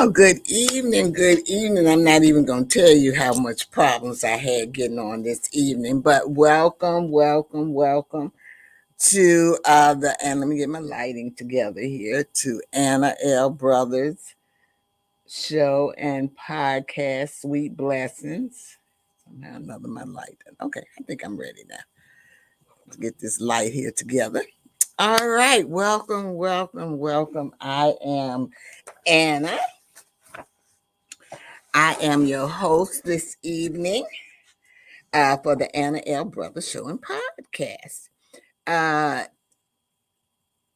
Oh, good evening, good evening. I'm not even going to tell you how much problems I had getting on this evening, but welcome to and let me get my lighting together here, to Anna L. Brothers show and podcast, Sweet Blessings. Somehow another my light. Okay, I think I'm ready now. Let's get this light here together. All right, welcome. I am Anna. I am your host this evening for the Anna L. Brothers Show and Podcast. Uh,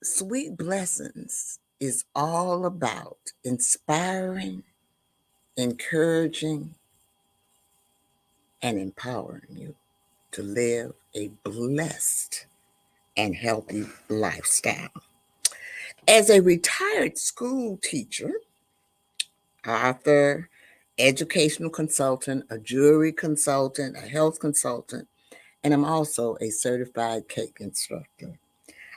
Sweet Blessings is all about inspiring, encouraging, and empowering you to live a blessed and healthy lifestyle. As a retired school teacher, author, educational consultant, a jewelry consultant, a health consultant, and I'm also a certified cake instructor.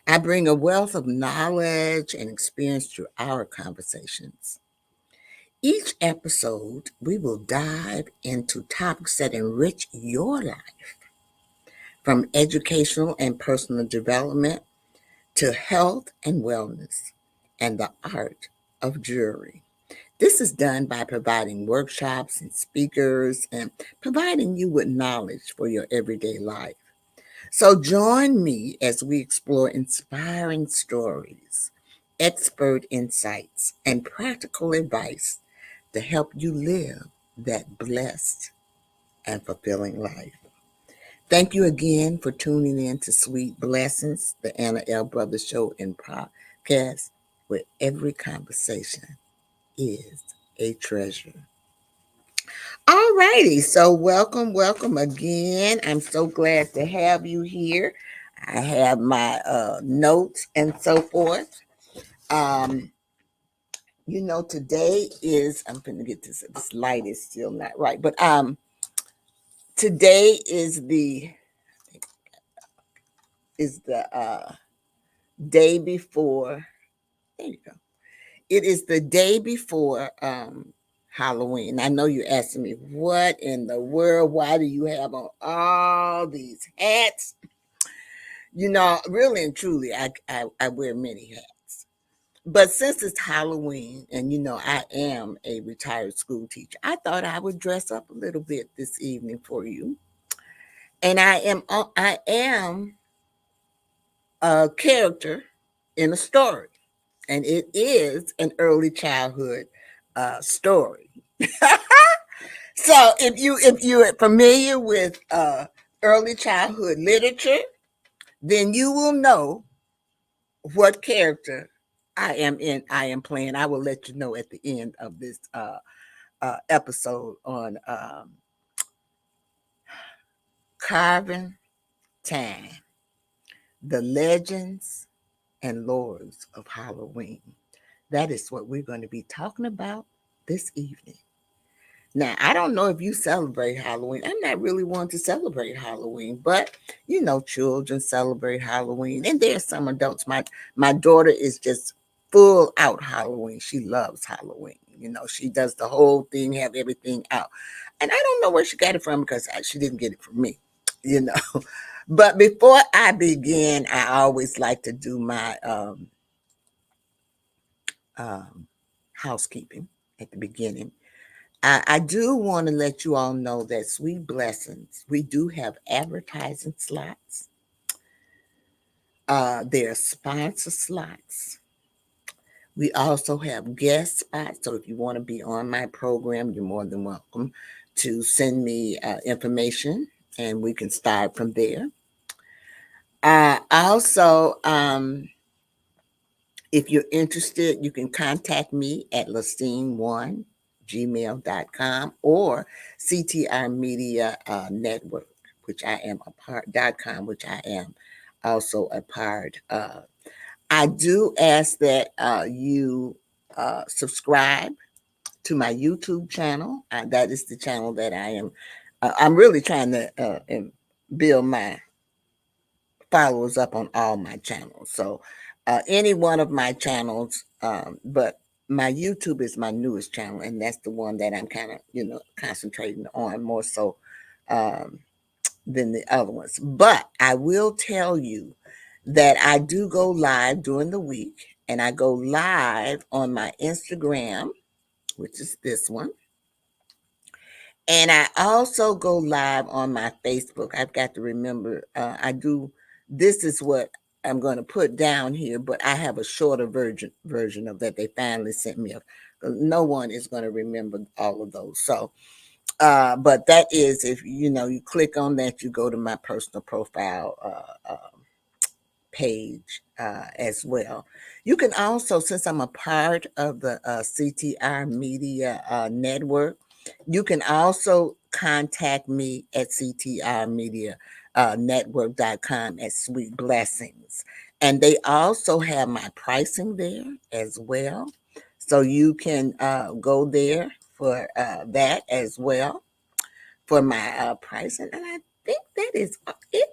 I bring a wealth of knowledge and experience to our conversations. Each episode, we will dive into topics that enrich your life, from educational and personal development to health and wellness and the art of jewelry. This is done by providing workshops and speakers and providing you with knowledge for your everyday life. So join me as we explore inspiring stories, expert insights, and practical advice to help you live that blessed and fulfilling life. Thank you again for tuning in to Sweet Blessings, the Anna L. Brothers Show and Podcast, where every conversation is a treasure. All righty, so welcome again. I'm so glad to have you here. I have my notes and so forth. Um, today is, I'm going to get this light is still not right, but today is the day before. There you go. It is the day before Halloween. I know you're asking me, what in the world? Why do you have on all these hats? Really and truly, I wear many hats. But since it's Halloween and, I am a retired school teacher, I thought I would dress up a little bit this evening for you. And I am a character in a story, and it is an early childhood story. So if you're familiar with early childhood literature, then you will know what character I am playing. I will let you know at the end of this episode on carving time, the legends and lores of Halloween. That is what we're going to be talking about this evening. Now, I don't know if you celebrate Halloween. I'm not really one to celebrate Halloween, but children celebrate Halloween, and there's some adults. My daughter is just full out Halloween. She loves Halloween. She does the whole thing, have everything out, and I don't know where she got it from because she didn't get it from me. You know, but before I begin, I always like to do my um, housekeeping at the beginning. I do want to let you all know that Sweet Blessings, we do have advertising slots. There are sponsor slots. We also have guest spots. So if you want to be on my program, you're more than welcome to send me information and we can start from there. Also, if you're interested, you can contact me at lastine1gmail.com or CTR Media Network, which I am a part.com, which I am also a part of. I do ask that you subscribe to my YouTube channel. That is the channel that I'm really trying to build my followers up on all my channels. So any one of my channels, but my YouTube is my newest channel, and that's the one that I'm kind of, concentrating on more so um, than the other ones. But I will tell you that I do go live during the week, and I go live on my Instagram, which is this one. And I also go live on my Facebook. I've got to remember, this is what I'm going to put down here, but I have a shorter version of that they finally sent me. No one is going to remember all of those. So, but that is, if you click on that, you go to my personal profile. Page as well. You can also, since I'm a part of the CTR Media Network, you can also contact me at ctrmedianetwork.com at Sweet Blessings. And they also have my pricing there as well. So you can go there for that as well for my pricing. And I think that is it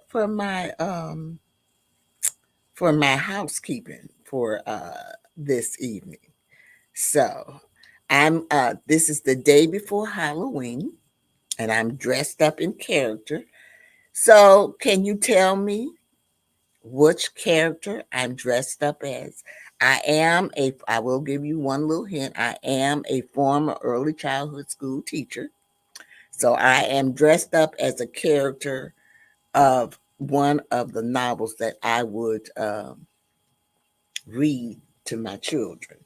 for my housekeeping for this evening. So I'm this is the day before Halloween and I'm dressed up in character. So can you tell me which character I'm dressed up as? I will give you one little hint. I am a former early childhood school teacher. So I am dressed up as a character of one of the novels that I would read to my children.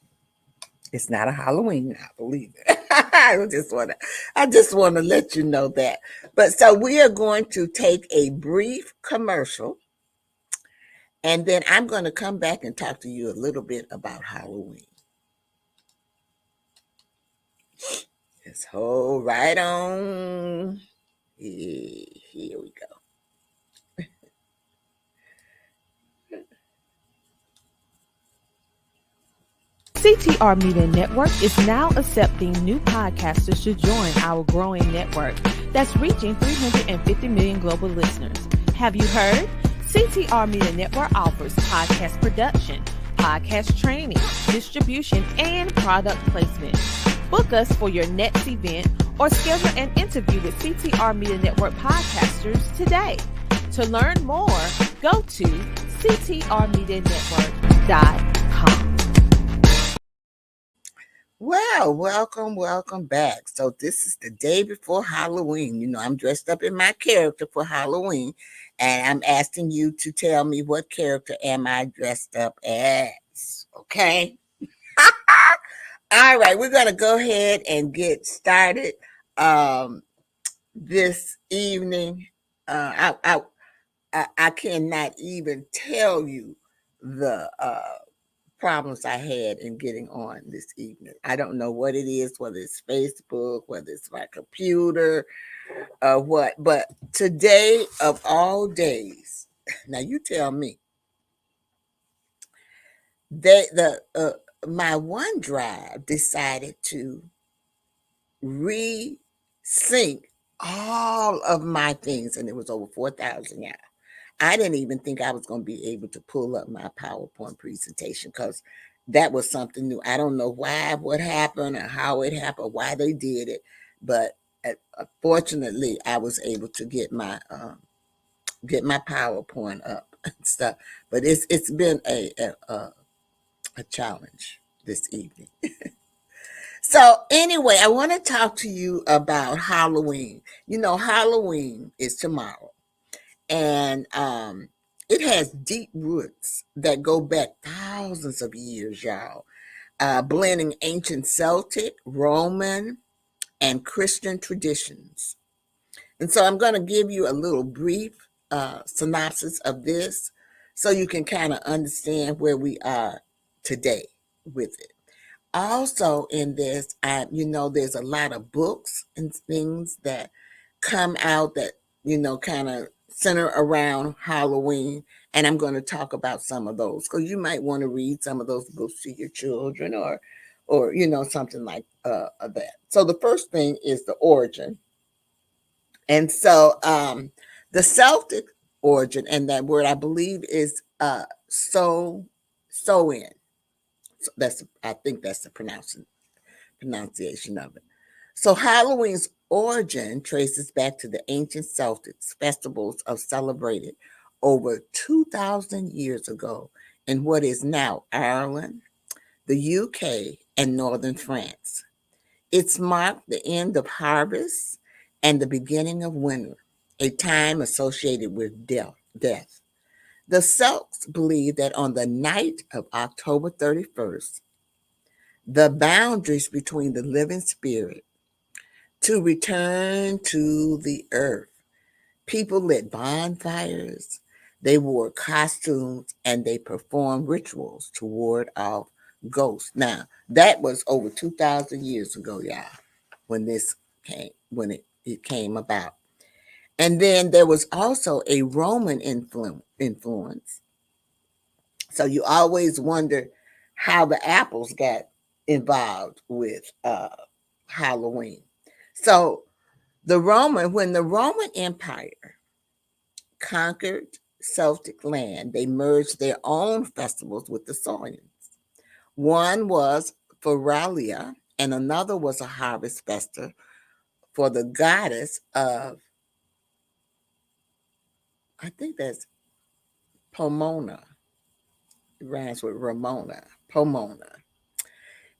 It's not a Halloween novel either. I just want to let you know that. But so we are going to take a brief commercial, and then I'm going to come back and talk to you a little bit about Halloween. Just hold right on. Here we go. CTR Media Network is now accepting new podcasters to join our growing network that's reaching 350 million global listeners. Have you heard? CTR Media Network offers podcast production, podcast training, distribution, and product placement. Book us for your next event or schedule an interview with CTR Media Network podcasters today. To learn more, go to ctrmedianetwork.com. Well, welcome back. So this is the day before Halloween. I'm dressed up in my character for Halloween, and I'm asking you to tell me what character am I dressed up as. Okay? All right, we're gonna go ahead and get started this evening. I cannot even tell you the problems I had in getting on this evening. I don't know what it is, whether it's Facebook, whether it's my computer, what. But today of all days, now you tell me, my OneDrive decided to resync all of my things, and it was over 4,000 now. I didn't even think I was going to be able to pull up my PowerPoint presentation because that was something new. I don't know what happened, or how it happened, why they did it, but fortunately, I was able to get my PowerPoint up and stuff. But it's been a challenge this evening. So anyway, I want to talk to you about Halloween. Halloween is tomorrow, and it has deep roots that go back thousands of years, y'all, blending ancient Celtic, Roman, and Christian traditions. And so I'm going to give you a little brief synopsis of this so you can kind of understand where we are today with it. Also in this, there's a lot of books and things that come out that, kind of center around Halloween. And I'm going to talk about some of those because you might want to read some of those books to your children or something like that. So the first thing is the origin. And so the Celtic origin, and that word I believe is so in. So I think that's the pronunciation of it. So Halloween's origin traces back to the ancient Celtics festivals of celebrated over 2,000 years ago in what is now Ireland, the UK, and northern France. It's marked the end of harvest and the beginning of winter, a time associated with death. The Celts believed that on the night of October 31st, the boundaries between the living spirit to return to the earth. People lit bonfires, they wore costumes, and they performed rituals to ward off ghosts. Now, that was over 2,000 years ago, y'all, when it came about. And then there was also a Roman influence. So you always wonder how the apples got involved with Halloween. So when the Roman Empire conquered Celtic land, they merged their own festivals with the Sorians. One was Feralia, and another was a harvest festa for the goddess of, I think that's Pomona. It rhymes with Ramona, Pomona.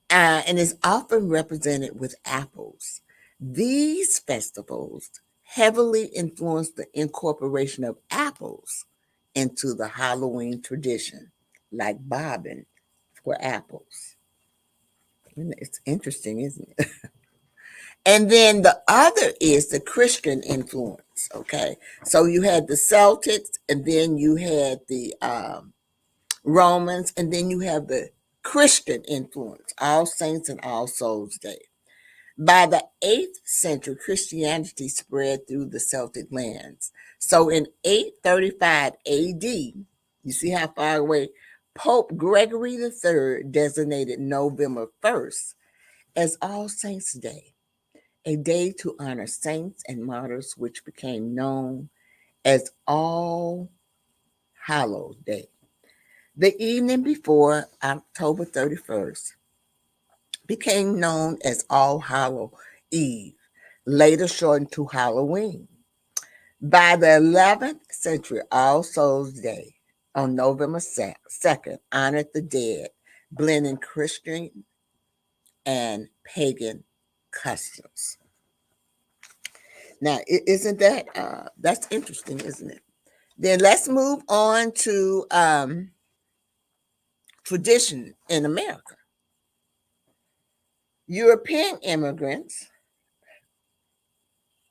And is often represented with apples. These festivals heavily influenced the incorporation of apples into the Halloween tradition, like bobbing for apples. It's interesting, isn't it? And then the other is the Christian influence. Okay, so you had the Celtics, and then you had the Romans, and then you have the Christian influence, All Saints and All Souls Day. By the 8th century, Christianity spread through the Celtic lands. So in 835 AD, you see how far away, Pope Gregory III designated November 1st as All Saints' Day, a day to honor saints and martyrs, which became known as All Hallows Day. The evening before October 31st became known as All Hallow Eve, later shortened to Halloween. By the 11th century, All Souls Day on November 2nd honored the dead, blending Christian and pagan customs. Now, isn't that's interesting, isn't it? Then let's move on to tradition in America. European immigrants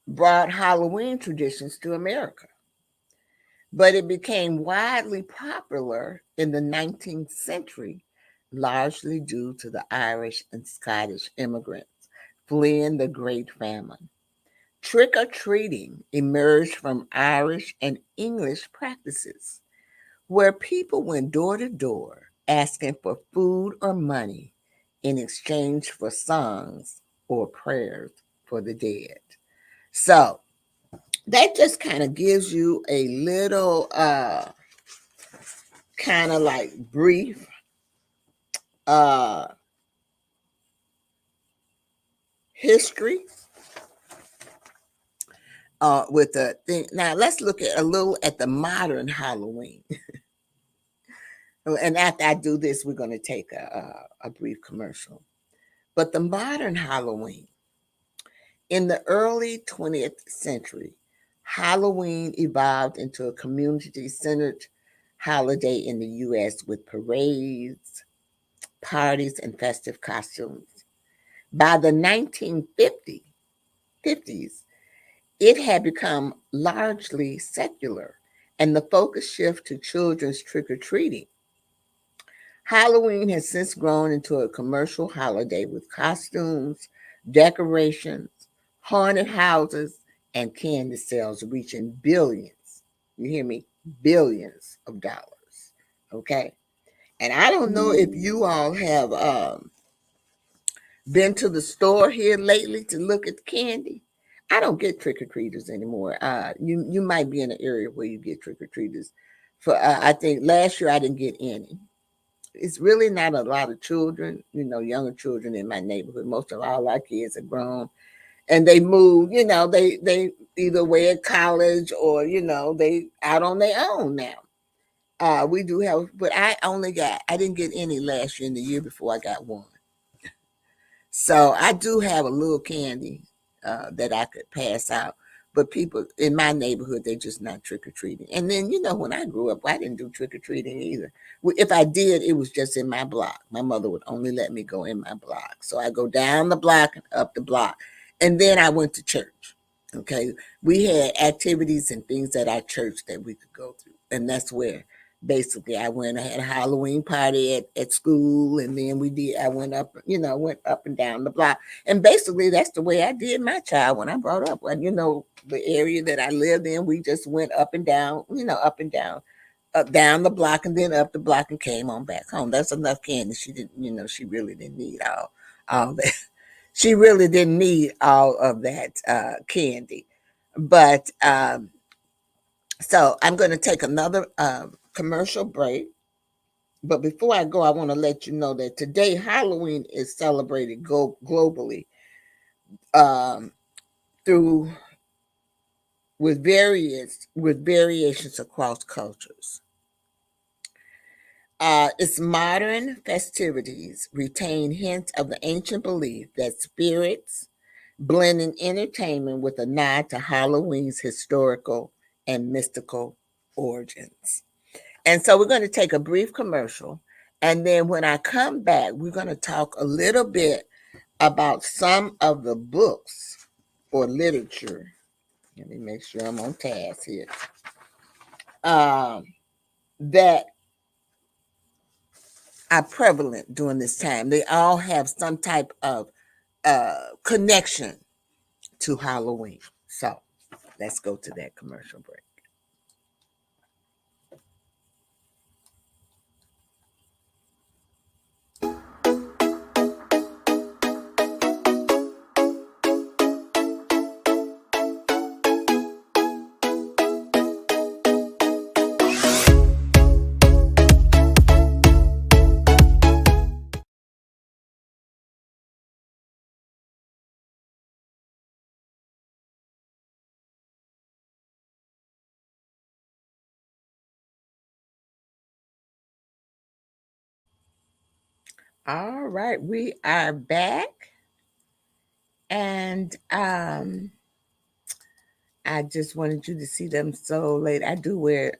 brought Halloween traditions to America, but it became widely popular in the 19th century, largely due to the Irish and Scottish immigrants fleeing the Great Famine. Trick or treating emerged from Irish and English practices, where people went door to door asking for food or money in exchange for songs or prayers for the dead. So that just kind of gives you a little kind of like brief uh history with the thing. Now let's look at a little at the modern Halloween. And after I do this, we're going to take a brief commercial. But the modern Halloween, in the early 20th century, Halloween evolved into a community centered holiday in the US with parades, parties, and festive costumes. By the 1950s, it had become largely secular, and the focus shifted to children's trick or treating. Halloween has since grown into a commercial holiday with costumes, decorations, haunted houses, and candy sales reaching billions. You hear me? Billions of dollars. Okay. And I don't know if you all have been to the store here lately to look at the candy. I don't get trick or treaters anymore. You might be in an area where you get trick or treaters. For I think last year I didn't get any. it's really not a lot of children, younger children in my neighborhood. Most of all our kids are grown and they move, they either way at college or, they out on their own now. We do have, but I didn't get any last year and the year before I got one. So I do have a little candy that I could pass out. But people in my neighborhood, they're just not trick or treating. And then, when I grew up, I didn't do trick or treating either. If I did, it was just in my block. My mother would only let me go in my block. So I go down the block and up the block. And then I went to church. Okay. We had activities and things at our church that we could go through. And that's where basically I had a Halloween party at school, and then I went up and down the block. And basically that's the way I did my child when I brought up. When the area that I lived in, we just went up and down, up and down, up down the block and then up the block and came on back home. That's enough candy. She didn't, she really didn't need all that. She really didn't need all of that candy. But so I'm going to take another commercial break. But before I go, I want to let you know that today Halloween is celebrated globally um, through with variations across cultures. Its modern festivities retain hints of the ancient belief that spirits, blending entertainment with a nod to Halloween's historical and mystical origins. And so we're going to take a brief commercial. And then when I come back, we're going to talk a little bit about some of the books or literature. Let me make sure I'm on task here. Um, that are prevalent during this time. They all have some type of connection to Halloween. So let's go to that commercial break. All right, we are back. And I just wanted you to see them soul lady. I do wear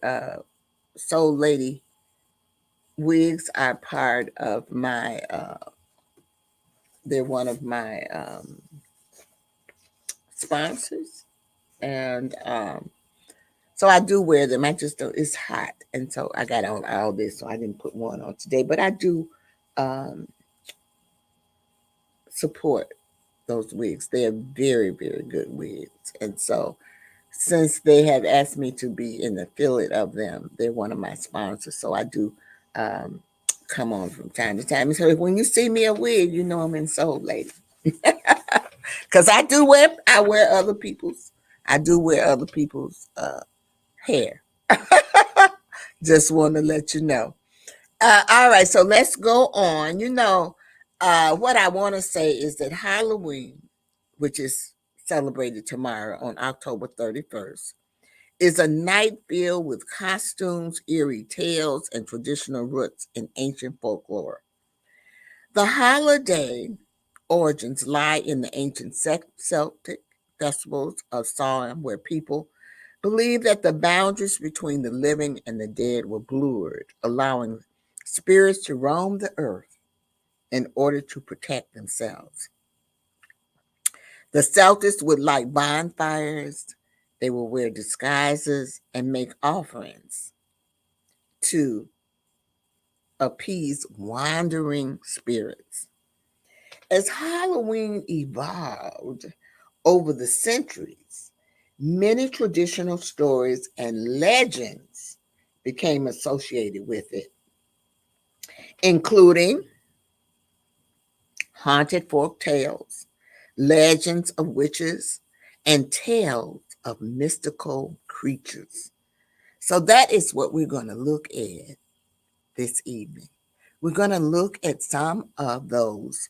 soul lady wigs are part of my they're one of my sponsors. And so I do wear them. I just don't, it's hot. And so I got on all this, so I didn't put one on today. But I do um, support those wigs. They are very, very good wigs. And so since they have asked me to be an affiliate of them, they're one of my sponsors. So I do um, come on from time to time. So when you see me a wig, you know I'm in Soul Lady. Because I wear other people's, I do wear other people's hair. Just want to let you know. All right, so let's go on. What I want to say is that Halloween, which is celebrated tomorrow on October 31st, is a night filled with costumes, eerie tales, and traditional roots in ancient folklore. The holiday origins lie in the ancient Celtic festivals of Samhain, where people believed that the boundaries between the living and the dead were blurred, allowing spirits to roam the earth in order to protect themselves. The Celtics would light bonfires, they would wear disguises, and make offerings to appease wandering spirits. As Halloween evolved over the centuries, many traditional stories and legends became associated with it, including haunted folk tales, legends of witches, and tales of mystical creatures. So that is what we're going to look at this evening. We're going to look at some of those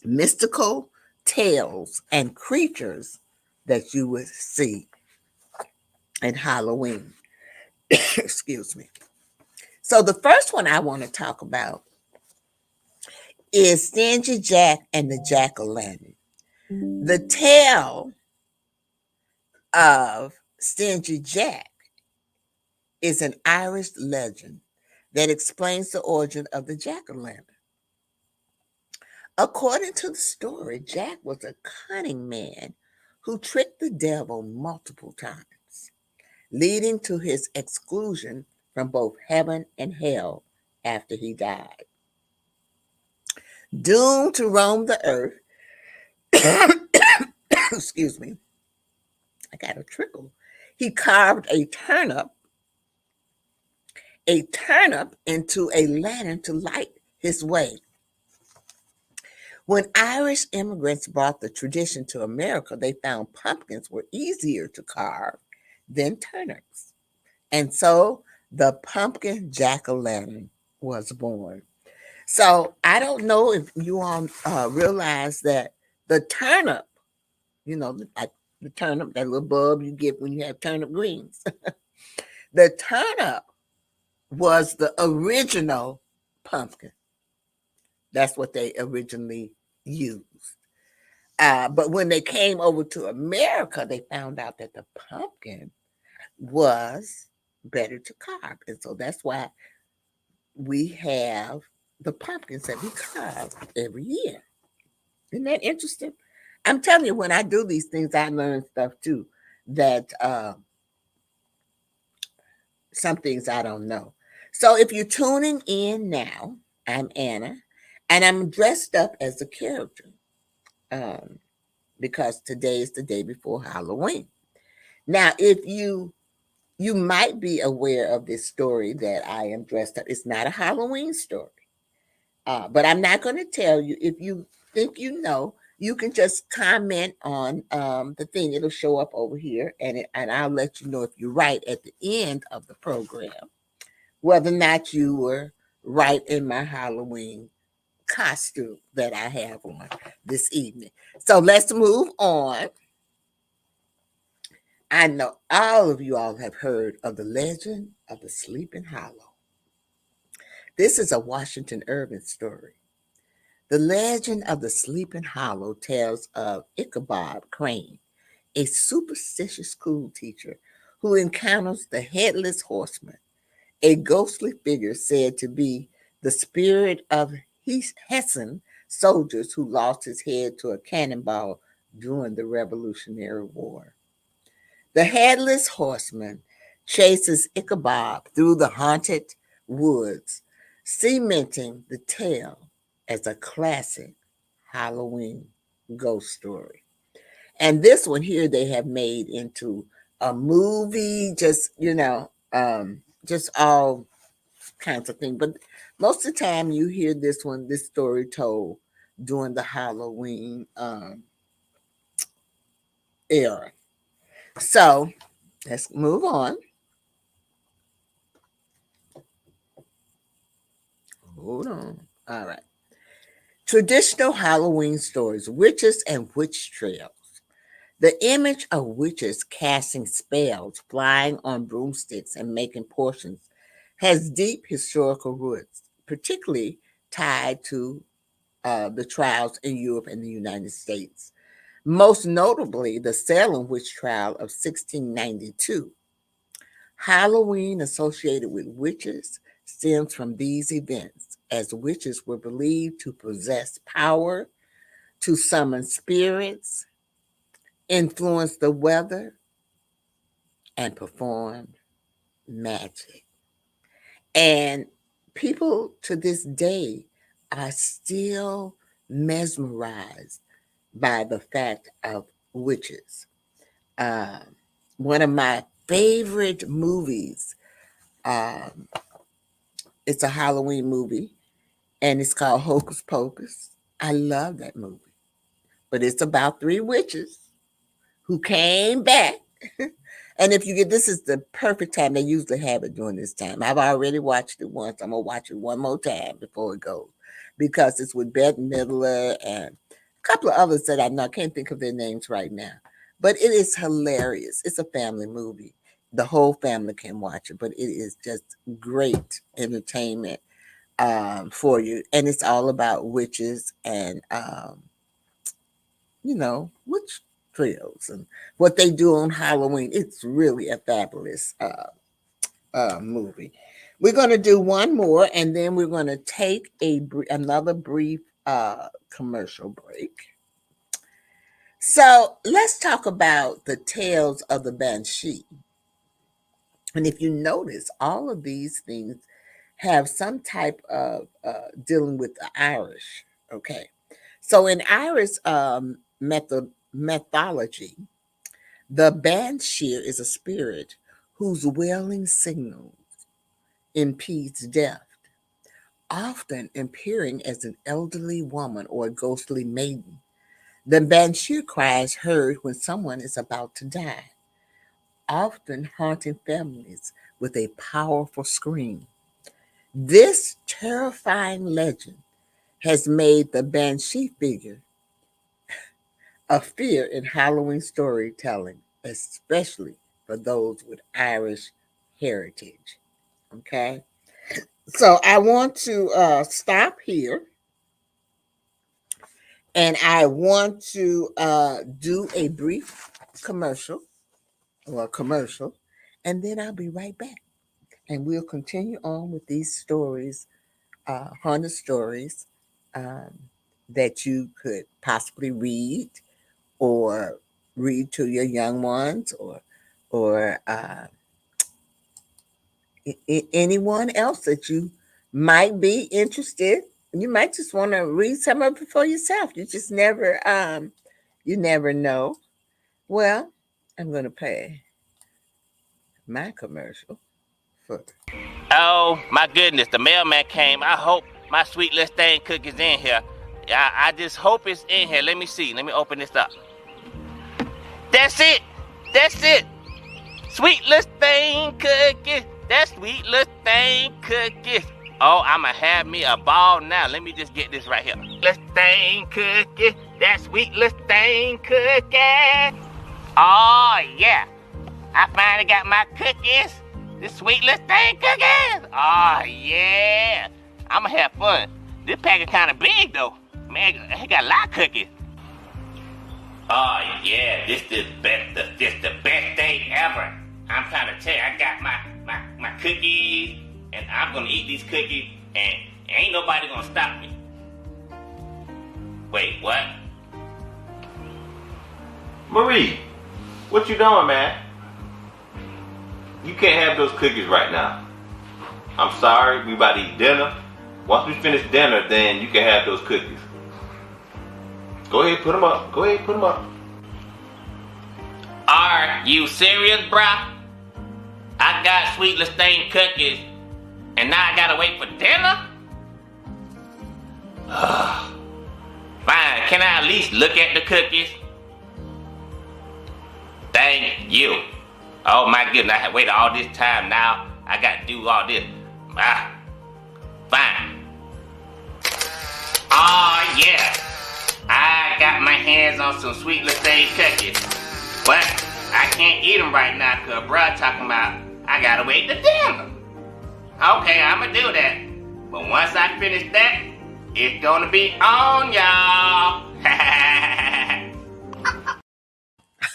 mystical tales and creatures that you would see in Halloween. Excuse me. So, the first one I want to talk about is Stingy Jack and the Jack o' Lantern. The tale of Stingy Jack is an Irish legend that explains the origin of the jack o' lantern. According to the story, Jack was a cunning man who tricked the devil multiple times, leading to his exclusion from both heaven and hell after he died. Doomed to roam the earth, excuse me, I got a trickle. He carved a turnip into a lantern to light his way. When Irish immigrants brought the tradition to America, they found pumpkins were easier to carve than turnips. And so the pumpkin jack o' lantern was born. So I don't know if you all realize that the turnip, the turnip, that little bulb you get when you have turnip greens, the turnip was the original pumpkin. That's what they originally used. But when they came over to America, they found out that the pumpkin was better to carve. And so that's why we have the pumpkins that we carve every year. Isn't that interesting? I'm telling you, when I do these things, I learn stuff too that some things I don't know. So if you're tuning in now, I'm Anna, and I'm dressed up as a character um, because today is the day before Halloween. Now, if you might be aware of this story that I am dressed up. It's not a Halloween story, but I'm not going to tell you. If you think you know, you can just comment on the thing. It'll show up over here, and I'll let you know if you're right at the end of the program, whether or not you were right in my Halloween costume that I have on this evening. So let's move on. I know all of you all have heard of the legend of the Sleeping Hollow. This is a Washington Irving story. The legend of the Sleeping Hollow tells of Ichabod Crane, a superstitious school teacher who encounters the headless horseman, a ghostly figure said to be the spirit of Hessian soldiers who lost his head to a cannonball during the Revolutionary War. The headless horseman chases Ichabod through the haunted woods, cementing the tale as a classic Halloween ghost story. And this one here they have made into a movie, just all kinds of things. But most of the time you hear this story told during the Halloween era. So let's move on. Hold on. All right. Traditional Halloween stories, witches and witch trails. The image of witches casting spells, flying on broomsticks, and making potions has deep historical roots, particularly tied to the trials in Europe and the United States. Most notably, the Salem witch trial of 1692. Halloween associated with witches stems from these events, as witches were believed to possess power to summon spirits, influence the weather, and perform magic. And people to this day are still mesmerized by the fact of witches. Um, One of my favorite movies, um, it's a Halloween movie, and it's called Hocus Pocus. I love that movie, but it's about three witches who came back And if you get, this is the perfect time. They usually have it during this time. I've already watched it once. I'm gonna watch it one more time before it goes, because it's with Bette Midler and a couple of others that I know. I can't think of their names right now, but it is hilarious. It's a family movie. The whole family can watch it, but it is just great entertainment for you. And it's all about witches and witch trios and what they do on Halloween. It's really a fabulous movie. We're going to do one more, and then we're going to take another brief commercial break. So let's talk about the tales of the Banshee. And if you notice, all of these things have some type of dealing with the Irish. Okay. So in Irish mythology, the banshee is a spirit whose wailing signals impedes death, often appearing as an elderly woman or a ghostly maiden. The banshee cry is heard when someone is about to die, often haunting families with a powerful scream. This terrifying legend has made the banshee figure a fear in Halloween storytelling, especially for those with Irish heritage. Okay, so I want to stop here, and I want to do a brief commercial commercial, and then I'll be right back, and we'll continue on with these stories, haunted stories um, that you could possibly read or read to your young ones, or anyone else that you might be interested. You might just want to read some of it for yourself. You never know. Well, I'm going to play my commercial first. Oh my goodness, the mailman came. I hope my sweet little thing cookie's in here. I just hope it's in here. Let me see. Let me open this up. That's it. That's it. Sweet little thing cookie. That sweet little thing cookie. Oh, I'ma have me a ball now. Let me just get this right here. Little thing cookie. That sweet little thing cookie. Oh yeah. I finally got my cookies. This sweet little thing cookies. Oh yeah. I'ma have fun. This package kinda big though. Man, it got a lot of cookies. Oh yeah, this the best day ever. I'm trying to tell you, I got my cookies, and I'm gonna eat these cookies, and ain't nobody gonna stop me. Wait, what? Marie, what you doing, man? You can't have those cookies right now. I'm sorry, we about to eat dinner. Once we finish dinner, then you can have those cookies. Go ahead, put them up. Go ahead, put them up. Are you serious, bruh? I got sweet Lestain cookies, and now I gotta wait for dinner? Fine, can I at least look at the cookies? Thank you. Oh my goodness, I have waited all this time now. I gotta do all this. Fine. Oh yeah. I got my hands on some sweet Lestain cookies. But I can't eat them right now because bruh talking about I gotta wait to dinner. Okay, I'ma do that. But once I finish that, it's gonna be on, y'all.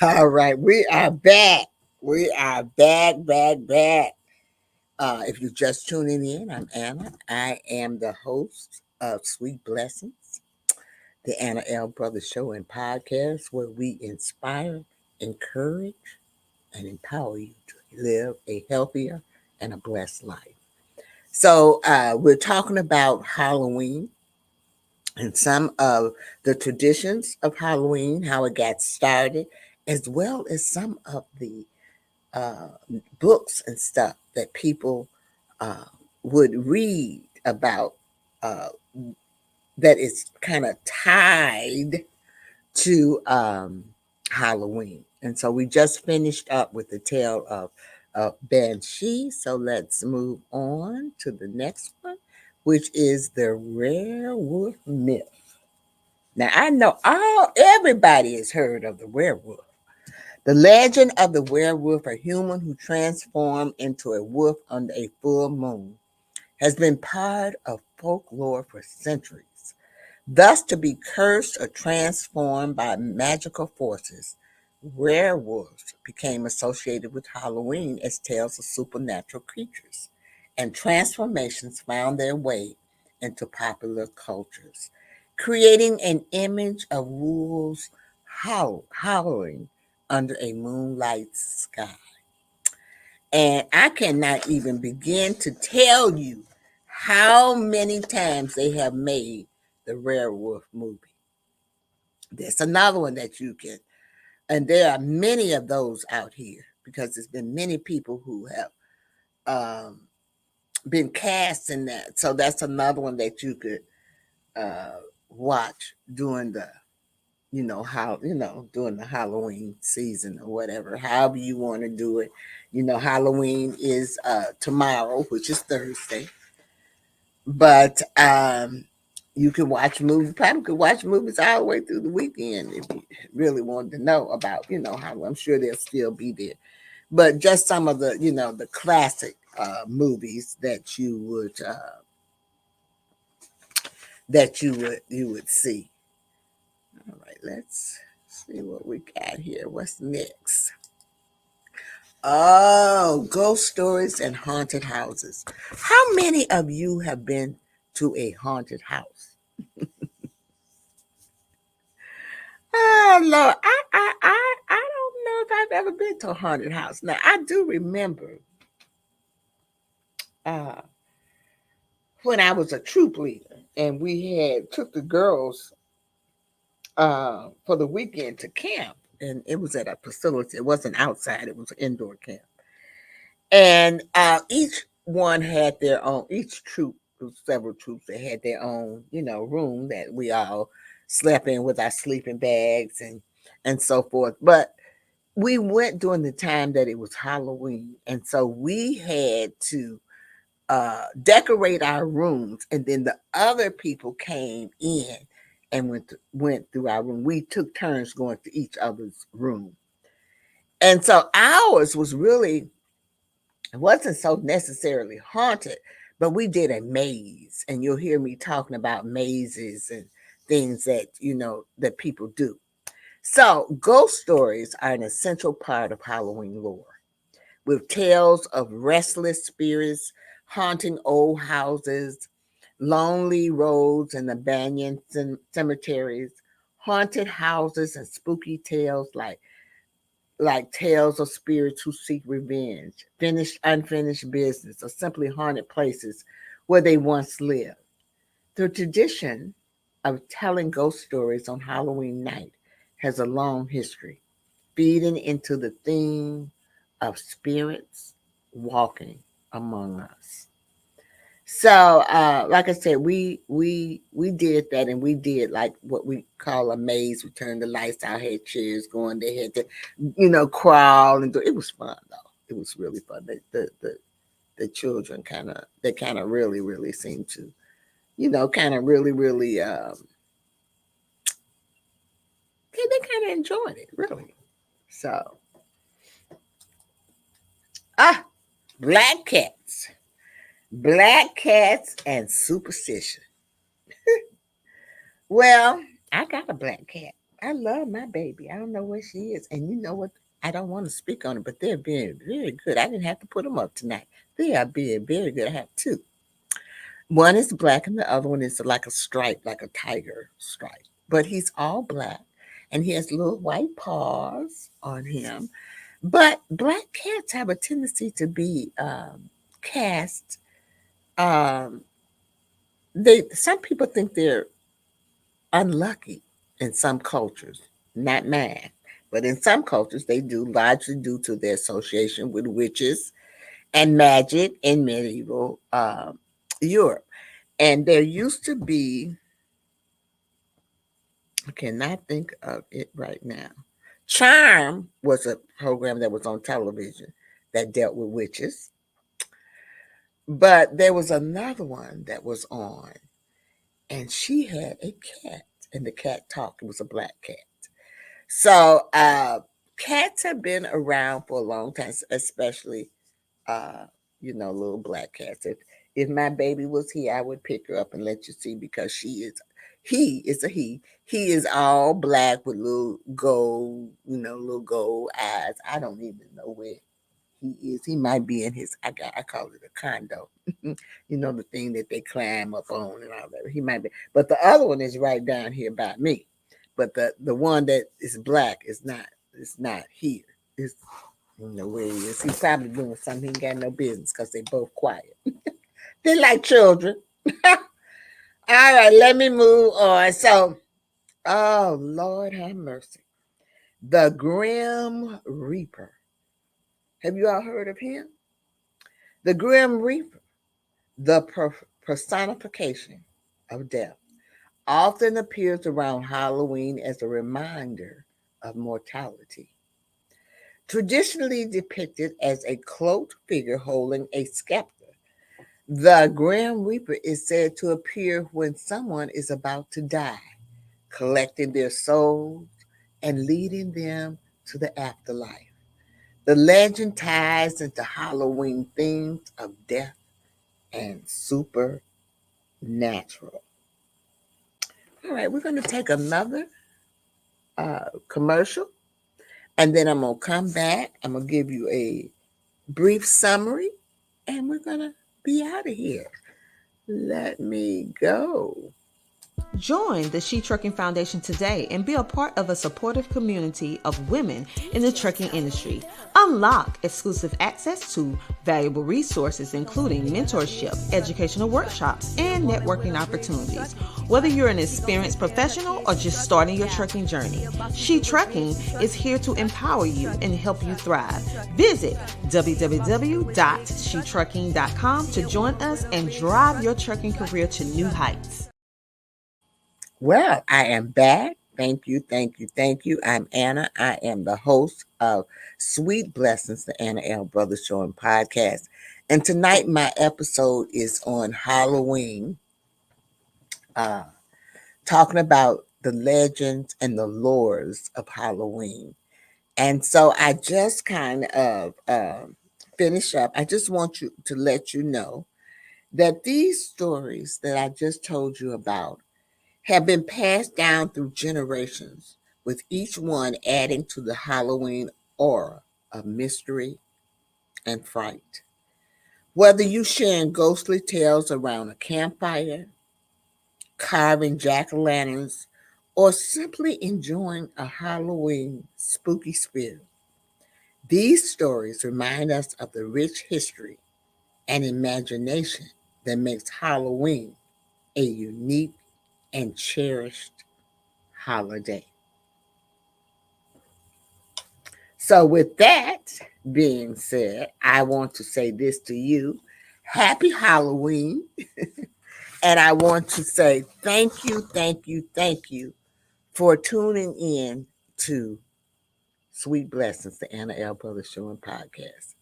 All right, we are back. We are back. If you're just tuning in, I'm Anna. I am the host of Sweet Blessings, the Anna L. Brothers Show and Podcast, where we inspire, encourage, and empower you to live a healthier and a blessed life. So, we're talking about Halloween and some of the traditions of Halloween, how it got started, as well as some of the uh, books and stuff that people uh, would read about uh, that is kind of tied to Halloween. And so we just finished up with the tale of Banshee. So let's move on to the next one, which is the werewolf myth. Now I know everybody has heard of the werewolf. The legend of the werewolf, a human who transformed into a wolf under a full moon, has been part of folklore for centuries. Thus, to be cursed or transformed by magical forces, werewolves became associated with Halloween as tales of supernatural creatures, and transformations found their way into popular cultures, creating an image of wolves howling under a moonlight sky. And I cannot even begin to tell you how many times they have made the werewolf movie. There's another one that you can, and there are many of those out here because there's been many people who have um, been cast in that. So that's another one that you could watch during the, during the Halloween season or whatever, however you want to do it. Halloween is tomorrow, which is Thursday, but you can watch movies. Probably could watch movies all the way through the weekend if you really wanted to know about, how I'm sure they'll still be there. But just some of the, the classic movies that you would see. All right, let's see what we got here. What's next? Oh, ghost stories and haunted houses. How many of you have been to a haunted house? Oh Lord, I don't know if I've ever been to a haunted house. Now I do remember uh, when I was a troop leader and we had took the girls for the weekend to camp, and it was at a facility. It wasn't outside; it was an indoor camp, and each one had their own. Each troop, there was several troops that had their own, room that we all slept in with our sleeping bags and so forth. But we went during the time that it was Halloween, and so we had to decorate our rooms, and then the other people came in and went through our room. We took turns going to each other's room, and so ours was really, it wasn't so necessarily haunted, but we did a maze, and you'll hear me talking about mazes and things that people do. So ghost stories are an essential part of Halloween lore, with tales of restless spirits haunting old houses, lonely roads and abandoned cemeteries, haunted houses and spooky tales like tales of spirits who seek revenge, finished unfinished business, or simply haunted places where they once lived. The tradition of telling ghost stories on Halloween night has a long history, feeding into the theme of spirits walking among us. So, like I said, we did that, and we did like what we call a maze. We turned the lights out, had chairs going. They had to, crawl and do. It was fun though. It was really fun. The children they kind of really seemed to, kind of really they kind of enjoyed it really. So ah, black cats, black cats and superstition. Well, I got a black cat. I love my baby. I don't know where she is. And you know what? I don't want to speak on it, but they're being very good. I didn't have to put them up tonight. They are being very good. I have two. One is black, and the other one is like a stripe, like a tiger stripe. But he's all black, and he has little white paws on him. But black cats have a tendency to be cast. Um, some people think they're unlucky in some cultures, not mine, but in some cultures they do, largely due to their association with witches and magic in medieval Europe. And there used to be, I cannot think of it right now, Charm was a program that was on television that dealt with witches. But there was another one that was on, and she had a cat, and the cat talked. It was a black cat. So cats have been around for a long time, especially uh, little black cats. If my baby was here, I would pick her up and let you see because he is a he. He is all black with little gold eyes. I don't even know where he is. He might be in his. I call it a condo. The thing that they climb up on and all that. He might be, but the other one is right down here by me. But the one that is black is not. It's not here. It's where he is. He's probably doing something he ain't got no business because they both quiet. They're like children. All right, let me move on. So, oh Lord have mercy. The Grim Reaper. Have you all heard of him? The Grim Reaper, the personification of death, often appears around Halloween as a reminder of mortality. Traditionally depicted as a cloaked figure holding a scepter, the Grim Reaper is said to appear when someone is about to die, collecting their souls and leading them to the afterlife. The legend ties into Halloween themes of death and supernatural. All right, we're going to take another commercial, and then I'm going to come back. I'm going to give you a brief summary, and we're going to be out of here. Let me go. Join the She Trucking Foundation today and be a part of a supportive community of women in the trucking industry. Unlock exclusive access to valuable resources, including mentorship, educational workshops, and networking opportunities. Whether you're an experienced professional or just starting your trucking journey, She Trucking is here to empower you and help you thrive. Visit www.shetrucking.com to join us and drive your trucking career to new heights. Well, I am back. Thank you, thank you, thank you. I'm Anna. I am the host of Sweet Blessings, the Anna L. Brothers Show and Podcast. And tonight, my episode is on Halloween, uh, talking about the legends and the lores of Halloween. And so I just kind of finish up. I just want you to let you know that these stories that I just told you about have been passed down through generations, with each one adding to the Halloween aura of mystery and fright. Whether you sharing ghostly tales around a campfire, carving jack o' lanterns, or simply enjoying a Halloween spooky spirit, these stories remind us of the rich history and imagination that makes Halloween a unique and cherished holiday. So, with that being said, I want to say this to you. Happy Halloween. And I want to say thank you, thank you, thank you for tuning in to Sweet Blessings, the Anna L. Brothers Show and Podcast.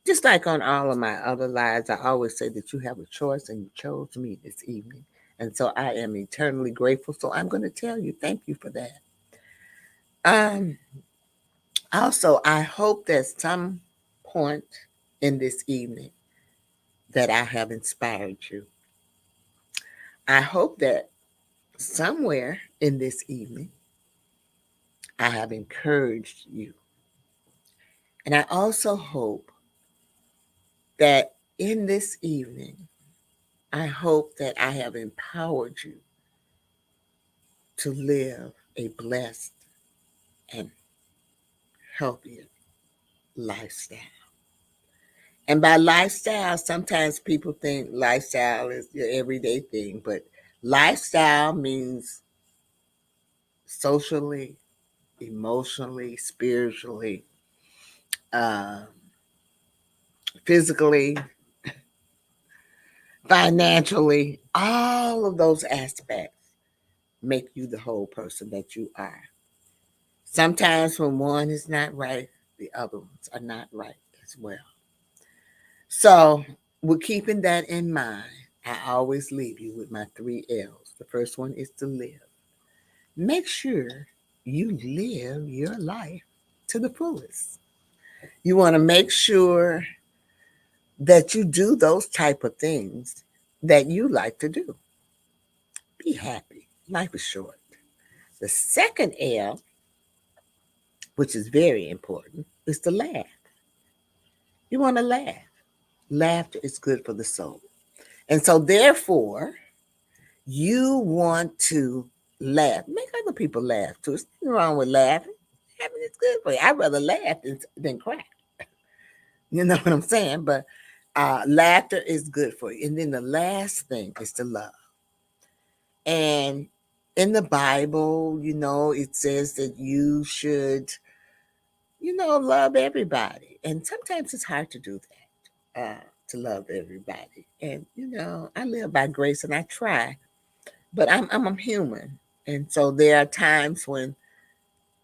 Just like on all of my other lives, I always say that you have a choice and you chose me this evening. And so I am eternally grateful. So I'm going to tell you, thank you for that. Um, Also, I hope that some point in this evening that I have inspired you. I hope that somewhere in this evening I have encouraged you. And I also hope that in this evening, I hope that I have empowered you to live a blessed and healthier lifestyle. And by lifestyle, sometimes people think lifestyle is your everyday thing, but lifestyle means socially, emotionally, spiritually, uh, physically, financially, all of those aspects make you the whole person that you are. Sometimes when one is not right, the other ones are not right as well. So, with keeping that in mind, I always leave you with my three L's. The first one is to live. Make sure you live your life to the fullest. You want to make sure that you do those type of things that you like to do. Be happy. Life is short. The second L, which is very important, is to laugh. You want to laugh. Laughter is good for the soul. And so, therefore, you want to laugh. Make other people laugh too. There's nothing wrong with laughing. Laughing is good for you. I'd rather laugh than cry. You know what I'm saying? But laughter is good for you. And then the last thing is to love. And in the Bible, it says that you should, love everybody. And sometimes it's hard to do that, to love everybody. And, I live by grace and I try, but I'm human. And so there are times when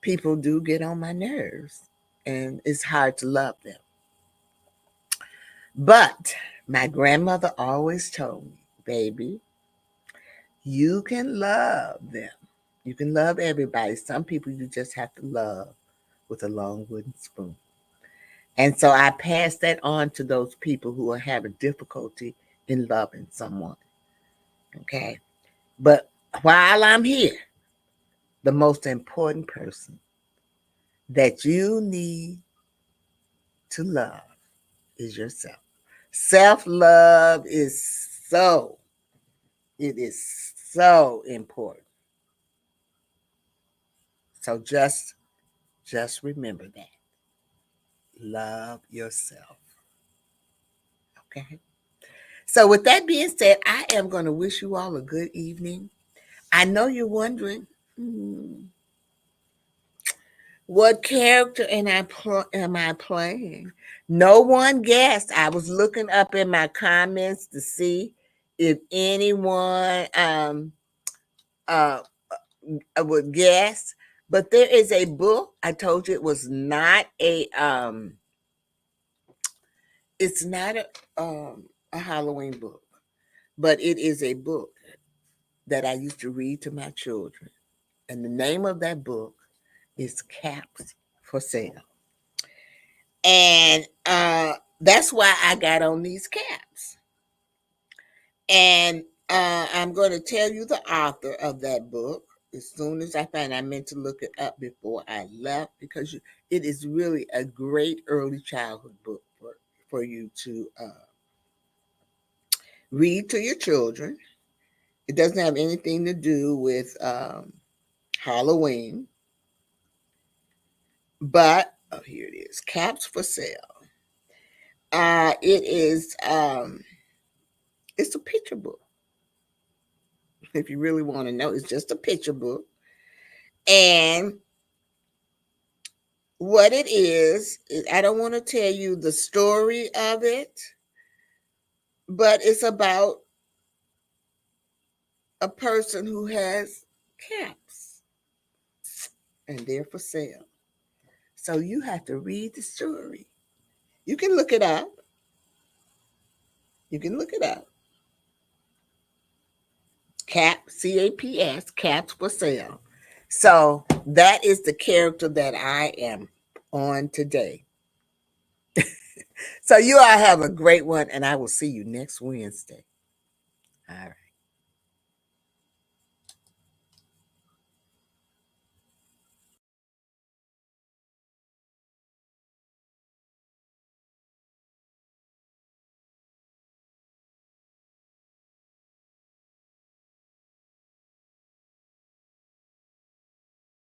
people do get on my nerves and it's hard to love them. But my grandmother always told me, baby, you can love them. You can love everybody. Some people you just have to love with a long wooden spoon. And so I pass that on to those people who are having difficulty in loving someone. Okay. But while I'm here, the most important person that you need to love is yourself. Self love it is so important. So just remember that. Love yourself. Okay. So with that being said, I am going to wish you all a good evening. I know you're wondering, what character am I playing? No one guessed. I was looking up in my comments to see if anyone uh, would guess. But there is a book. I told you it was not it's not a Halloween book, but it is a book that I used to read to my children. And the name of that book is Caps for Sale. And that's why I got on these caps. And I'm going to tell you the author of that book as soon as I find. I meant to look it up before I left because it is really a great early childhood book for you to read to your children. It doesn't have anything to do with Halloween, but oh, here it is, Caps for Sale. It is it's a picture book. If you really want to know, it's just a picture book. And what it is I don't want to tell you the story of it, but it's about a person who has caps and they're for sale. So you have to read the story. You can look it up. You can look it up. CAPS, caps for sale. So that is the character that I am on today. So you all have a great one, and I will see you next Wednesday. All right.